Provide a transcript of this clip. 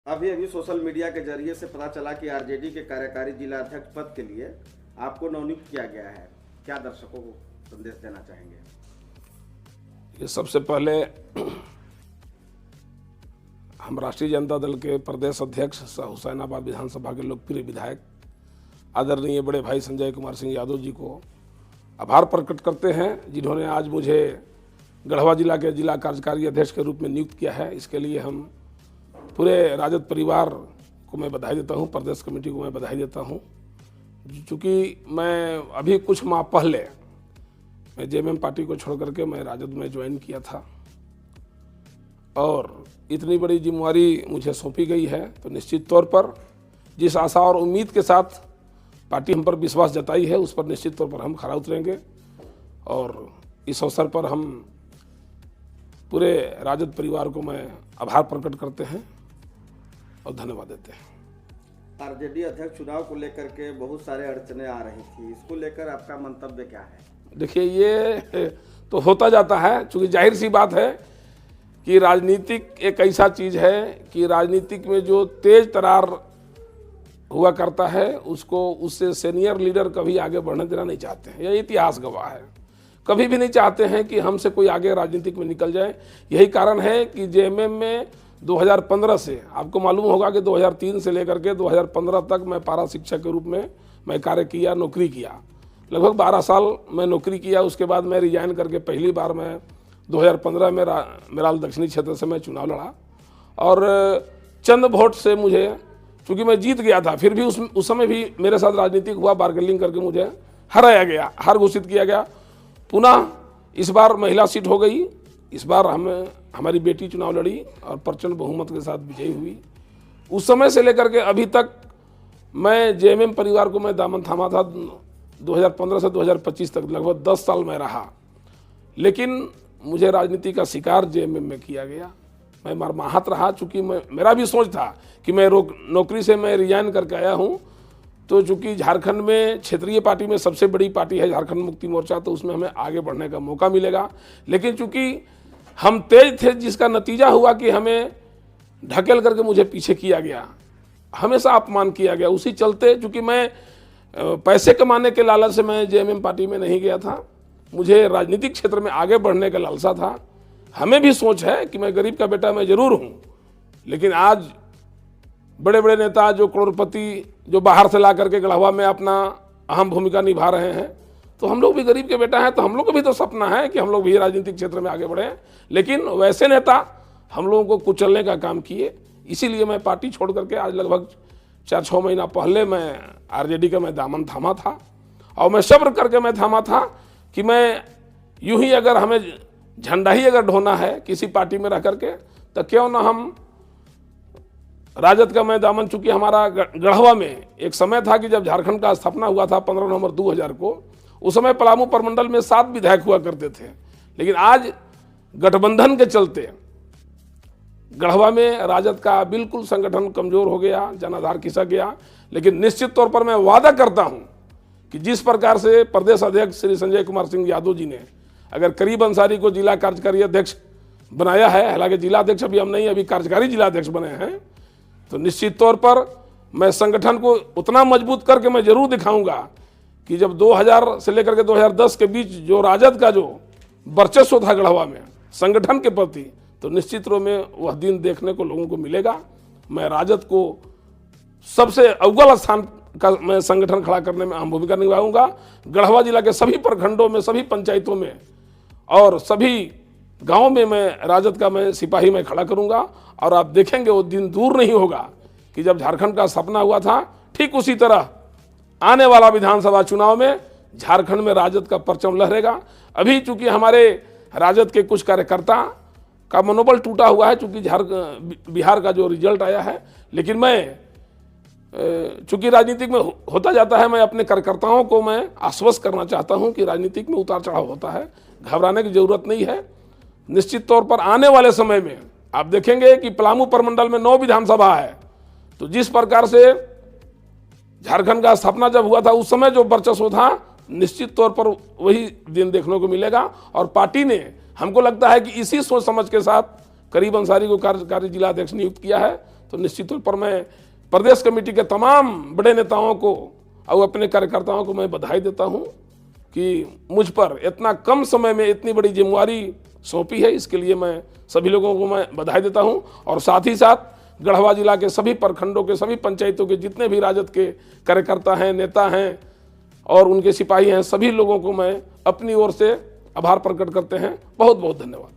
अभी अभी social media के जरिए से पता चला कि आरजेडी के कार्यकारी जिला अध्यक्ष पद के लिए आपको नवनियुक्त किया गया है। क्या दर्शकों को संदेश देना चाहेंगे? ये सबसे पहले हम राष्ट्रीय जनता दल के प्रदेश अध्यक्ष हुसैनाबाद विधानसभा के लोकप्रिय विधायक आदरणीय बड़े भाई संजय कुमार सिंह यादव जी को आभार प्रकट करते हैं, जिन्होंने आज मुझे गढ़वा जिला के जिला कार्यकारी अध्यक्ष के रूप में नियुक्त किया है। इसके लिए हम पूरे राजद परिवार को मैं बधाई देता हूं, प्रदेश कमेटी को मैं बधाई देता हूं। चूँकि मैं अभी कुछ माह पहले मैं जेएमएम पार्टी को छोड़ करके मैं राजद में ज्वाइन किया था और इतनी बड़ी जिम्मेवारी मुझे सौंपी गई है, तो निश्चित तौर पर जिस आशा और उम्मीद के साथ पार्टी हम पर विश्वास जताई है, उस पर निश्चित तौर पर हम खरा उतरेंगे। और इस अवसर पर हम पूरे राजद परिवार को मैं आभार प्रकट करते हैं और धन्यवाद देते हैं। आरजेडी अध्यक्ष चुनाव को लेकर के बहुत सारे अड़चने आ रही थी, इसको लेकर आपका मंतव्य क्या है? देखिए, ये तो होता जाता है, क्योंकि जाहिर सी बात है कि राजनीतिक एक ऐसा चीज़ है कि राजनीतिक में जो तेज तरार हुआ करता है उसको उससे सीनियर लीडर कभी आगे बढ़ने देना नहीं चाहते हैं। यह इतिहास गवाह है, कभी भी नहीं चाहते हैं कि हमसे कोई आगे राजनीतिक में निकल जाए। यही कारण है कि जेएमएम में 2015 से, आपको मालूम होगा कि 2003 से लेकर के 2015 तक मैं पारा शिक्षक के रूप में मैं कार्य किया, नौकरी किया। लगभग 12 साल मैं नौकरी किया। उसके बाद मैं रिजाइन करके पहली बार मैं 2015 में मेराल दक्षिणी क्षेत्र से मैं चुनाव लड़ा और चंद वोट से मुझे, चूँकि मैं जीत गया था, फिर भी उस समय भी मेरे साथ राजनीतिक हुआ, बार्गेनिंग करके मुझे हराया गया, हार घोषित किया गया। पुनः इस बार महिला सीट हो गई, इस बार हमारी बेटी चुनाव लड़ी और प्रचंड बहुमत के साथ विजयी हुई। उस समय से लेकर के अभी तक मैं जेएमएम परिवार को मैं दामन थामा था। 2015 से 2025 तक लगभग 10 साल में रहा, लेकिन मुझे राजनीति का शिकार जेएमएम में किया गया। मैं मरमाहत रहा, चूँकि मेरा भी सोच था कि मैं नौकरी से मैं रिजाइन करके आया हूँ, तो चूँकि झारखंड में क्षेत्रीय पार्टी में सबसे बड़ी पार्टी है झारखंड मुक्ति मोर्चा, तो उसमें हमें आगे बढ़ने का मौका मिलेगा। लेकिन चूँकि हम तेज थे, जिसका नतीजा हुआ कि हमें ढकेल करके मुझे पीछे किया गया, हमेशा अपमान किया गया। उसी चलते, चूँकि मैं पैसे कमाने के लालच से मैं जेएमएम पार्टी में नहीं गया था, मुझे राजनीतिक क्षेत्र में आगे बढ़ने का लालसा था। हमें भी सोच है कि मैं गरीब का बेटा मैं जरूर हूँ, लेकिन आज बड़े बड़े नेता जो करोड़पति जो बाहर से ला करके गढ़वा में अपना अहम भूमिका निभा रहे हैं, तो हम लोग भी गरीब के बेटा हैं, तो हम लोग को भी तो सपना है कि हम लोग भी राजनीतिक क्षेत्र में आगे बढ़ें। लेकिन वैसे नेता हम लोगों को कुचलने का काम किए, इसीलिए मैं पार्टी छोड़ करके आज लगभग 4-6 महीना पहले मैं आरजेडी का मैं दामन थामा था। और मैं सब्र करके मैं थामा था कि मैं यूं ही अगर हमें झंडा ही अगर ढोना है किसी पार्टी में रह करके, तो क्यों ना हम राजद का मैं दामन, चूंकि हमारा गढ़वा में एक समय था कि जब झारखंड का स्थापना हुआ था 15 नवंबर 2000 को, उस समय पलामू प्रमंडल में 7 विधायक हुआ करते थे। लेकिन आज गठबंधन के चलते गढ़वा में राजद का बिल्कुल संगठन कमजोर हो गया, जनाधार खिसक गया। लेकिन निश्चित तौर पर मैं वादा करता हूं कि जिस प्रकार से प्रदेश अध्यक्ष श्री संजय कुमार सिंह यादव जी ने अगर करीब अंसारी को जिला कार्यकारी अध्यक्ष बनाया है, हालांकि जिला अध्यक्ष अभी हम नहीं, अभी कार्यकारी जिला अध्यक्ष बने हैं, तो निश्चित तौर पर मैं संगठन को उतना मजबूत करके मैं जरूर दिखाऊंगा कि जब 2000 से लेकर के 2010 के बीच जो राजद का जो वर्चस्व था गढ़वा में संगठन के प्रति, तो निश्चित रूप में वह दिन देखने को लोगों को मिलेगा। मैं राजद को सबसे अव्वल स्थान का मैं संगठन खड़ा करने में अहम भूमिका निभाऊंगा। गढ़वा जिला के सभी प्रखंडों में, सभी पंचायतों में और सभी गाँव में मैं राजद का मैं सिपाही मैं खड़ा करूंगा। और आप देखेंगे वो दिन दूर नहीं होगा कि जब झारखंड का सपना हुआ था, ठीक उसी तरह आने वाला विधानसभा चुनाव में झारखंड में राजद का परचम लहरेगा। अभी चूंकि हमारे राजद के कुछ कार्यकर्ता का मनोबल टूटा हुआ है, चूंकि बिहार का जो रिजल्ट आया है, लेकिन मैं चूंकि राजनीतिक में होता जाता है, मैं अपने कार्यकर्ताओं को मैं आश्वस्त करना चाहता हूं कि राजनीतिक में उतार चढ़ाव होता है, घबराने की जरूरत नहीं है। निश्चित तौर पर आने वाले समय में आप देखेंगे कि पलामू प्रमंडल में 9 विधानसभा है, तो जिस प्रकार से झारखंड का स्थापना जब हुआ था उस समय जो वर्चस्व था, निश्चित तौर पर वही दिन देखने को मिलेगा। और पार्टी ने, हमको लगता है कि इसी सोच समझ के साथ करीब अंसारी को कार्यकारी जिला अध्यक्ष नियुक्त किया है। तो निश्चित तौर पर मैं प्रदेश कमेटी के तमाम बड़े नेताओं को और अपने कार्यकर्ताओं को मैं बधाई देता हूं कि मुझ पर इतना कम समय में इतनी बड़ी जिम्मेवारी सौंपी है। इसके लिए मैं सभी लोगों को मैं बधाई देता हूं और साथ ही साथ गढ़वा जिला के सभी प्रखंडों के सभी पंचायतों के जितने भी राजद के कार्यकर्ता हैं, नेता हैं और उनके सिपाही हैं, सभी लोगों को मैं अपनी ओर से आभार प्रकट करते हैं। बहुत बहुत धन्यवाद।